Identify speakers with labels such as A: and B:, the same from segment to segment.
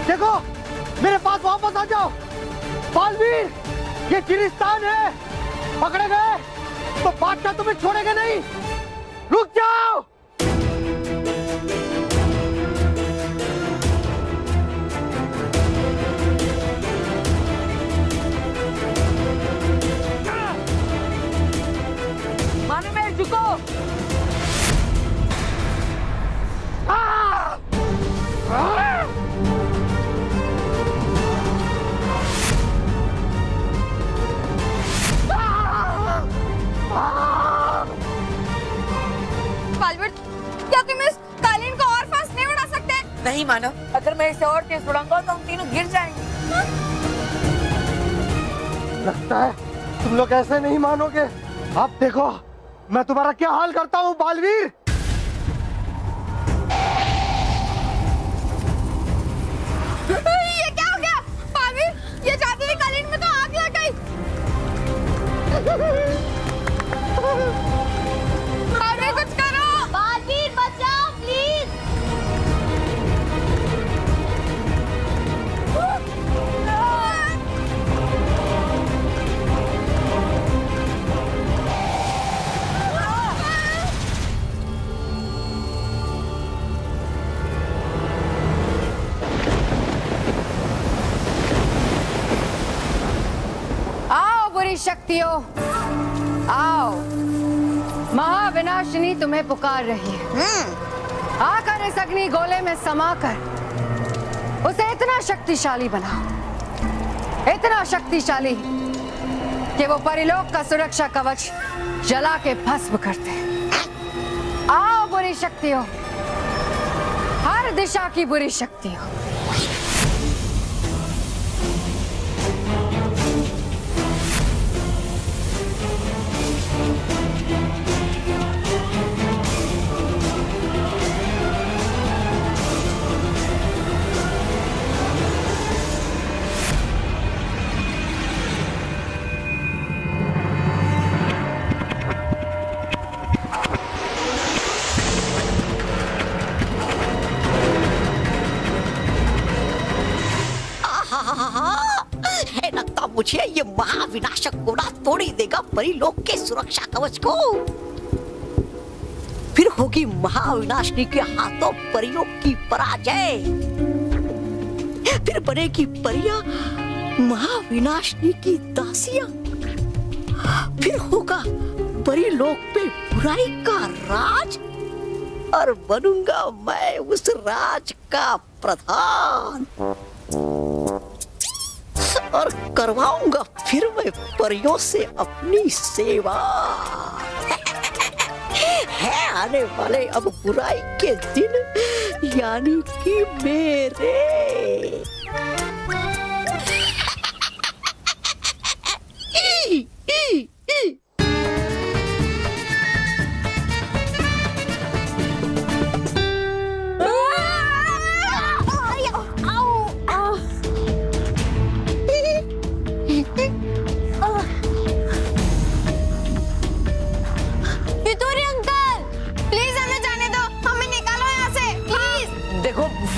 A: देखो मेरे पास वापस आ जाओ। बालवीर, ये चिरिस्तान है, पकड़े गए तो बादशाह तुम्हें छोड़ेगा नहीं। रुक जाओ।
B: मानो में झुको।
C: बालवीर, क्या तुम इस कालीन को और फास्ट नहीं उड़ा सकते?
B: नहीं मानो, अगर मैं इसे और तेज उड़ाऊंगा तो हम तीनों गिर जाएंगे।
A: लगता है तुम लोग ऐसे नहीं मानोगे। अब देखो मैं तुम्हारा क्या हाल करता हूँ बालवीर।
C: ये क्या हो गया? बालवीर, ये जादुई कालीन में तो आग लग गई। बालवीर, कुछ करो। बालवीर, बचाओ प्लीज।
D: आओ बुरी शक्तियों, आओ। महाविनाशिनी तुम्हें पुकार रही है। आकर इस अग्नि गोले में समाकर उसे इतना शक्तिशाली बनाओ, इतना शक्तिशाली कि वो परिलोक का सुरक्षा कवच जला के भस्म करते हैं। आओ बुरी शक्तियों, हर दिशा की बुरी शक्तियों।
E: है लगता मुझे ये महाविनाशक गोला तोड़ ही देगा परिलोक के सुरक्षा कवच को। फिर होगी महाविनाशिनी के हाथों परियों की पराजय। फिर बनेगी परियां महाविनाशिनी की दासियां। फिर होगा परिलोक पे बुराई का राज और बनूंगा मैं उस राज का प्रधान और करवाऊंगा फिर मैं परियों से अपनी सेवा। है आने वाले अब बुराई के दिन, यानी कि मेरे।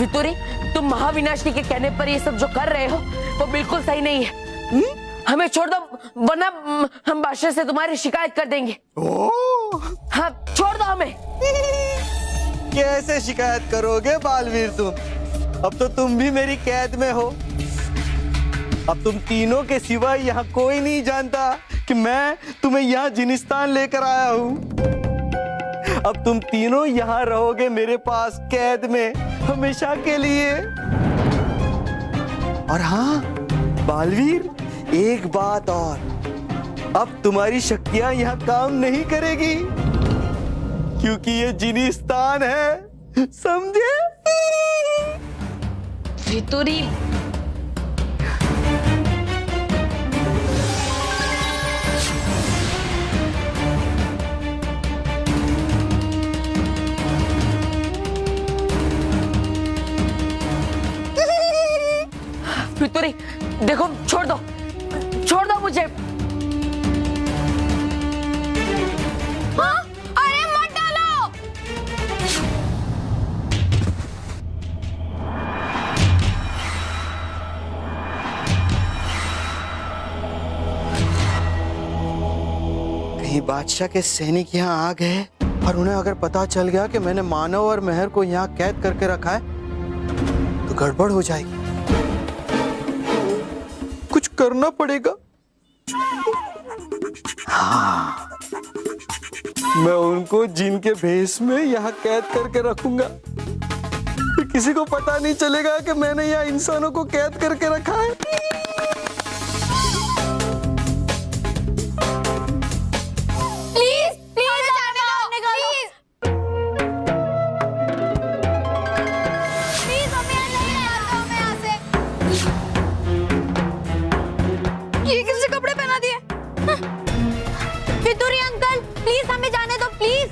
B: वितुरी, तुम महाविनाशिनी के कहने पर ये सब जो कर रहे हो वो बिल्कुल सही नहीं है। हमें छोड़ दो, वरना हम बादशाह से तुम्हारी शिकायत कर देंगे। हाँ, छोड़ दो हमें।
A: कैसे शिकायत करोगे बालवीर तुम? अब तो तुम भी मेरी कैद में हो। अब तुम तीनों के सिवा यहाँ कोई नहीं जानता कि मैं तुम्हें यहाँ जिनिस्तान लेकर आया हूँ। अब तुम तीनों यहाँ रहोगे मेरे पास कैद में हमेशा के लिए। और हाँ बालवीर, एक बात और, अब तुम्हारी शक्तियां यहाँ काम नहीं करेगी क्योंकि ये जिनिस्तान है, समझे?
B: वितुरी, वितुरी, देखो, छोड़ दो मुझे।
C: हाँ? अरे मत डालो।
A: बादशाह के सैनिक यहाँ आ गए और उन्हें अगर पता चल गया कि मैंने मानव और मेहर को यहाँ कैद करके रखा है तो गड़बड़ हो जाएगी। कुछ करना पड़ेगा। हाँ, मैं उनको जिनके भेष में यहाँ कैद करके रखूंगा। किसी को पता नहीं चलेगा कि मैंने यहाँ इंसानों को कैद करके रखा है।
C: प्लीज प्लीज जाने दो, प्लीज प्लीज हमें यहाँ नहीं रहने दो, हमें यहाँ से। ये किसने कपड़े पहना दिए? विदुरी अंकल प्लीज हमें जाने दो, प्लीज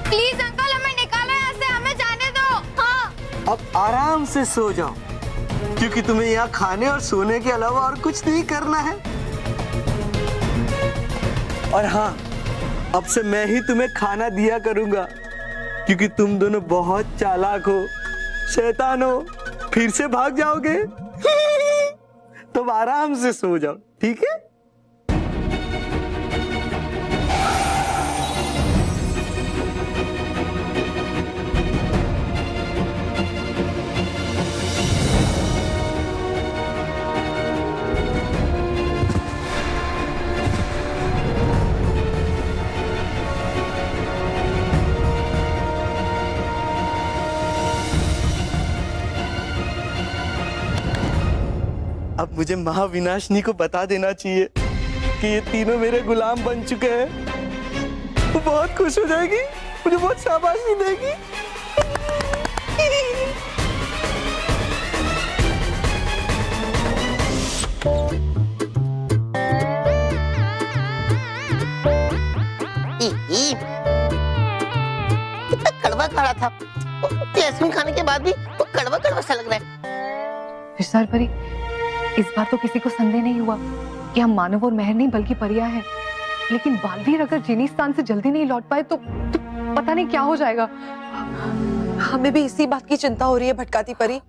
C: प्लीज अंकल हमें निकालो यहाँ से, हमें जाने दो। हाँ
A: अब आराम से सो जाओ क्योंकि तुम्हें यहाँ खाने और सोने के अलावा और कुछ नहीं करना है। और हाँ, अब से मैं ही तुम्हें खाना दिया करूंगा क्योंकि तुम दोनों बहुत चालाक हो, शैतान हो, फिर से भाग जाओगे। तो आराम से सो जाओ, ठीक है? अब मुझे महाविनाशनी को बता देना चाहिए कि ये तीनों मेरे गुलाम बन चुके हैं। वो बहुत खुश हो जाएगी, मुझे बहुत शाबाशी देगी।
E: कितना कड़वा खाना था, आइसक्रीम खाने के बाद भी वो कड़वा कड़वा सा लग रहा है।
D: विशाल परी, इस बार तो किसी को संदेह नहीं हुआ कि हम मानव और मेहर नहीं बल्कि परियां हैं। लेकिन बालवीर अगर जिनिस्तान से जल्दी नहीं लौट पाए तो पता नहीं क्या हो जाएगा।
F: हमें भी इसी बात की चिंता हो रही है भटकाती परी।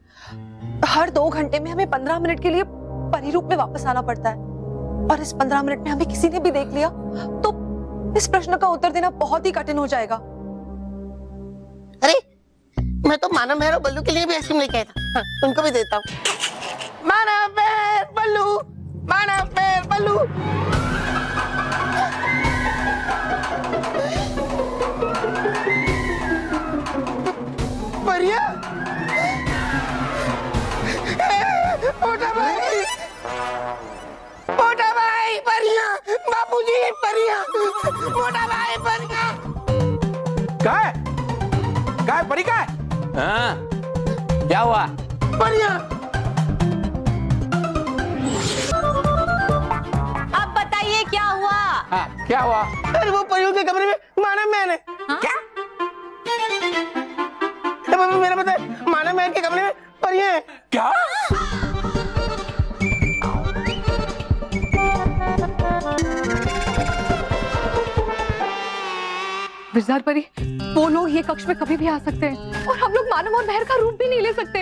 F: हर 2 घंटे में हमें 15 मिनट के लिए परी रूप में वापस आना पड़ता है और इस 15 मिनट में हमें किसी ने भी देख लिया तो इस प्रश्न का उत्तर देना बहुत ही कठिन हो जाएगा।
E: अरे मैं तो मानव मेहर और बल्लू के लिए भी आइसक्रीम लेके आया था। हाँ, उनको भी देता हूँ। मानव मेहर बल्लू, मानव मेहर बल्लू। परिया, मोटा भाई, मोटा भाई, परिया, बापूजी, परिया, मोटा भाई, परिया।
G: काय परी काय? हाँ, क्या हुआ?
E: परिया,
C: अब बताइए क्या हुआ?
G: हाँ, क्या हुआ?
E: अरे वो परियों के कमरे में मानव मेहर है।
G: क्या?
E: मेरा पता है, मानव मेहर के कमरे में परियां हैं।
G: क्या?
D: विजार परी, वो लोग ये कक्ष में कभी भी आ सकते हैं और हम लोग मानव और मेहर का रूप भी नहीं ले सकते।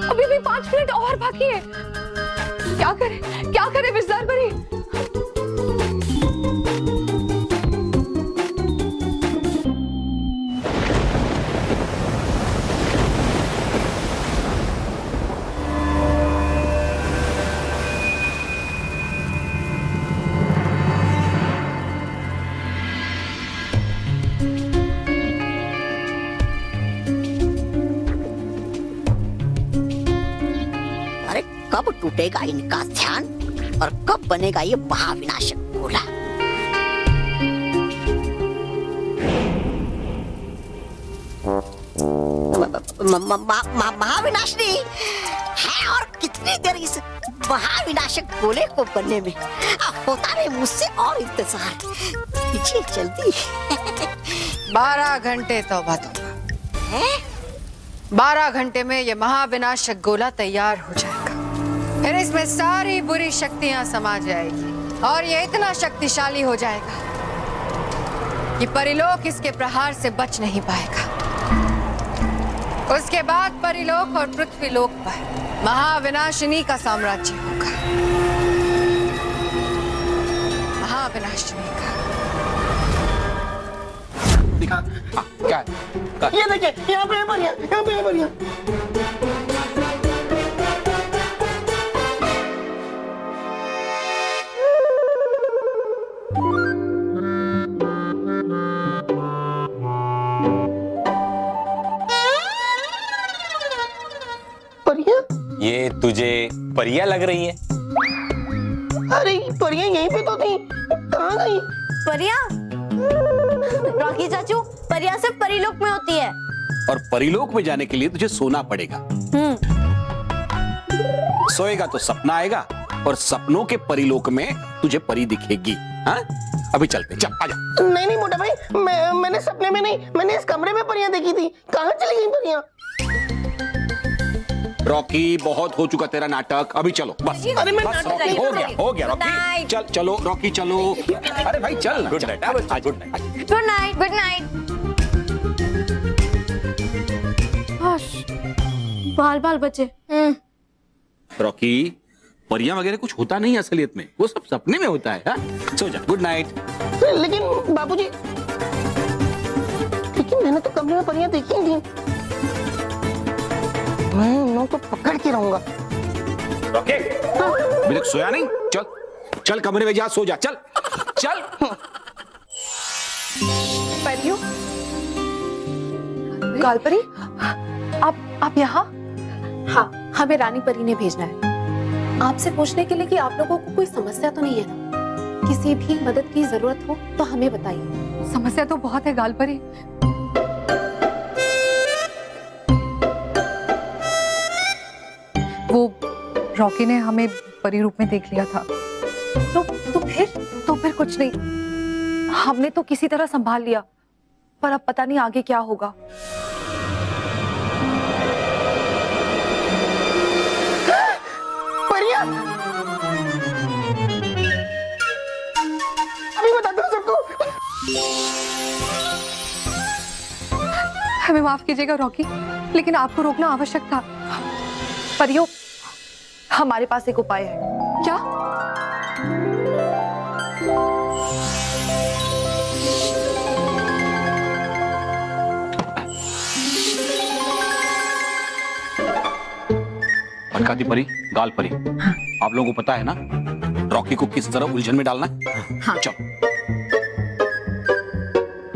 D: अभी भी 5 मिनट और बाकी है। क्या करें विजार परी?
E: कब टूटेगा इनका ध्यान और कब बनेगा ये महाविनाशक गोला। महाविनाशनी है और कितनी देर इस महाविनाशक गोले को बनने में। होता नहीं मुझसे और इंतजार, पीछे जल्दी।
D: 12 घंटे तौबा तौबा। 12 घंटे में ये महाविनाशक गोला तैयार हो जाएगा। फिर इसमें सारी बुरी शक्तियां समा जाएगी और ये इतना शक्तिशाली हो जाएगा कि परिलोक इसके प्रहार से बच नहीं पाएगा। उसके बाद परिलोक और पृथ्वीलोक पर महाविनाशिनी का साम्राज्य होगा। विनाशिनी का।
G: दिखा क्या है?
E: ये देखिए, यहाँ पे है परियां, यहाँ पे है परियां। परियां?
H: ये तुझे परियां लग रही है?
E: अरे परियां यहीं पे तो थी, कहाँ गई?
C: परियां? रॉकी चाचू, परियां सिर्फ परीलोक में होती है।
G: और परिलोक में जाने के लिए तुझे सोना पड़ेगा। सोएगा तो सपना आएगा और सपनों के परिलोक में तुझे परी दिखेगी। हाँ, अभी चलते, चल आजा।
E: नहीं नहीं मोटा भाई, मैंने सपने में नहीं, मैंने इस कमरे में परियां देखी थी। कहाँ चली गई परियां?
G: रॉकी, बहुत हो चुका तेरा नाटक, अभी चलो बस।
E: अरे मैं
G: बस
E: नाटक
G: रॉकी,
E: नहीं
G: हो
E: कर
G: गया
E: रही।
G: हो गया रॉकी,
C: Night.
G: चल चलो रॉकी चलो। अरे भाई चल, good night. Good night.
C: Good night. Good night. बाल बाल बचे।
G: रॉकी, परियां वगैरह कुछ होता नहीं है असलियत में, वो सब सपने में होता है। हाँ? सो जा, गुड नाइट।
E: लेकिन बाबूजी, लेकिन मैंने तो कमरे में परियां देखी थी। मैं उन लोगों को पकड़ के रहूंगा।
G: रॉकी, अभी तक सोया नहीं? चल चल कमरे में जा, सो जा, चल चल।
F: परियों, गालपरी, आप यहाँ?
I: हाँ, हमें रानी परी ने भेजना है आपसे पूछने के लिए कि आप लोगों को कोई समस्या तो नहीं है ना? किसी भी मदद की जरूरत हो तो हमें बताइए।
D: समस्या तो बहुत है गालपरी। वो रॉकी ने हमें परी रूप में देख लिया था। तो फिर कुछ नहीं, हमने तो किसी तरह संभाल लिया, पर अब पता नहीं आगे क्या होगा।
E: परियां? अभी बताता हूँ सबको।
D: हमें माफ कीजिएगा रॉकी, लेकिन आपको रोकना आवश्यक था।
F: परियों, हमारे पास एक उपाय है।
D: क्या?
G: भटकाती परी, गाल परी, आप लोगों को पता है ना रॉकी को किस तरह उलझन में डालना है? हाँ। चलो।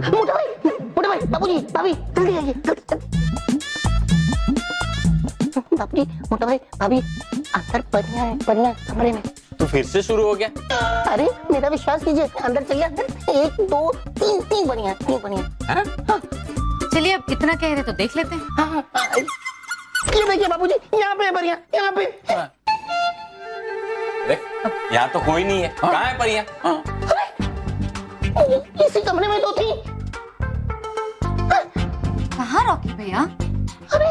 E: मोटा भाई, बाबूजी, भाभी, जल्दी आइए, जल्दी। बाबूजी, मोटा भाई, भाभी, अंदर परियां है, परियां कमरे में।
H: तू फिर से शुरू हो गया?
E: अरे मेरा विश्वास कीजिए, अंदर चलिए, अंदर 1 2 3 3 परियां, 3 परियां।
I: चलिए, अब इतना कह रहे तो देख लेते हैं।
E: हाँ, ये देखिए बाबूजी, यहाँ पे है परियां, यहाँ पे।
H: देख, यहाँ तो कोई नहीं है। कहाँ है परियां?
E: इसी कमरे में तो थी।
I: कहाँ रॉकी भैया?
E: अरे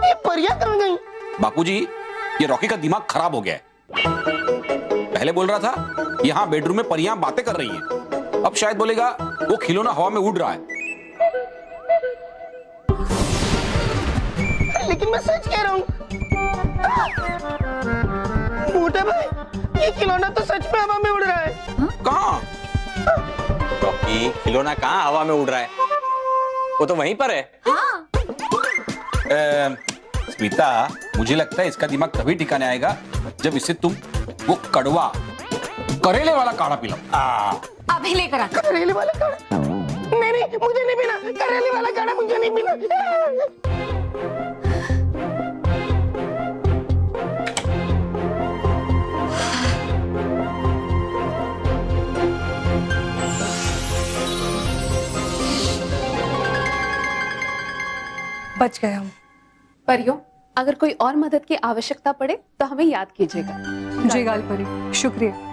E: ये परियां कहाँ गई?
G: बापूजी, ये रॉकी का दिमाग खराब हो गया है। पहले बोल रहा था यहाँ बेडरूम में परियां बातें कर रही हैं, अब शायद बोलेगा वो खिलौना हवा में उड़ रहा है।
E: लेकिन मैं सच कह रहा हूँ। मोटा भाई, ये खिलौना तो सच में हवा में उड़ रहा है।
G: कहाँ?
H: रॉकी, खिलौना कहाँ हवा में उड़ रहा है? वो तो वहीं पर है।
G: स्मिता, मुझे लगता है इसका दिमाग तभी ठिकाने आएगा जब इसे तुम वो कड़वा करेले वाला काढ़ा पिलाओ।
I: अभी लेकर आता।
E: करेले वाला काढ़ा? नहीं, मुझे नहीं पीना। करेले वाला काढ़ा मुझे नहीं पीना।
D: बच गए हम।
I: परियों, अगर कोई और मदद की आवश्यकता पड़े तो हमें याद कीजिएगा।
D: जी गालपरी, शुक्रिया।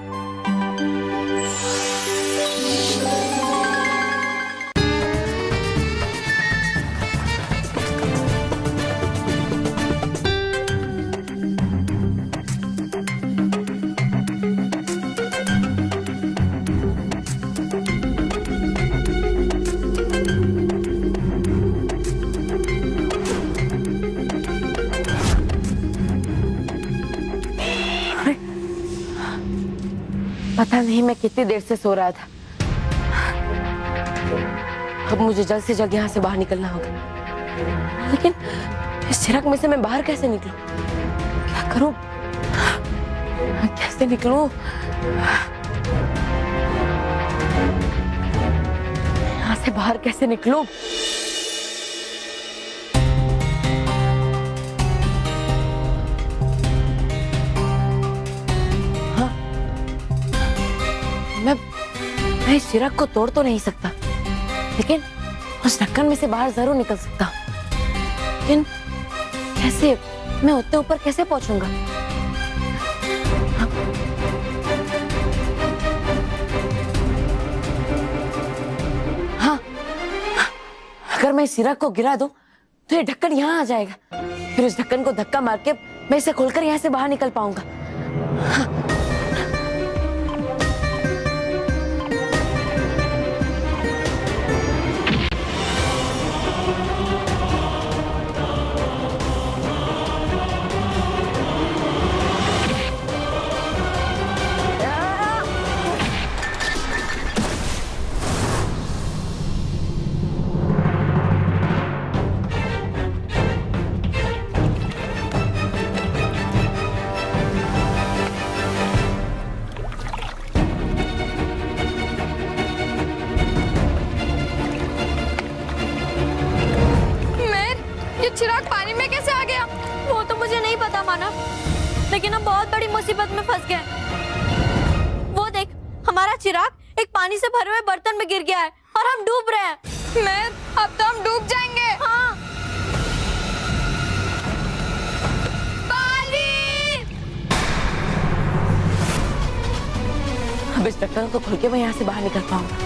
B: पता नहीं मैं कितनी देर से सो रहा था। अब मुझे जल्द से जल्द यहाँ से बाहर निकलना होगा। लेकिन इस चिराग में से मैं बाहर कैसे निकलूं? क्या करूं? कैसे निकलूं? यहाँ से बाहर कैसे निकलूं? हाँ, मैं इस चिराग को तोड़ तो नहीं सकता, लेकिन उस ढक्कन में से बाहर जरूर निकल सकता हूँ। लेकिन कैसे? मैं उतने ऊपर कैसे पहुंचूंगा? हाँ, अगर मैं इस चिराग को गिरा दूं तो ये ढक्कन यहाँ आ जाएगा। फिर उस ढक्कन को धक्का मार के मैं इसे खोलकर यहाँ से बाहर निकल पाऊंगा।
C: चिराग पानी में कैसे आ गया? वो तो मुझे नहीं पता मानव, लेकिन हम बहुत बड़ी मुसीबत में फंस गए। वो देख, हमारा चिराग एक पानी से भरे हुए बर्तन में गिर गया है और हम डूब रहे हैं। मैं अब तो हम डूब जाएंगे। हाँ। पाली!
B: अब इस ढक्कन को खोल के मैं यहाँ से बाहर निकल पाऊंगा।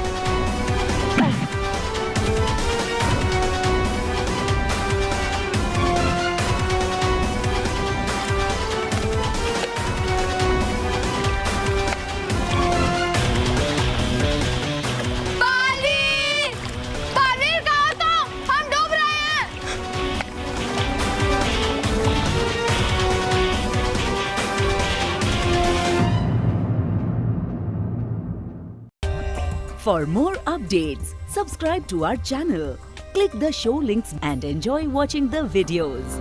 J: For more updates, subscribe to our channel, click the show links and enjoy watching the videos.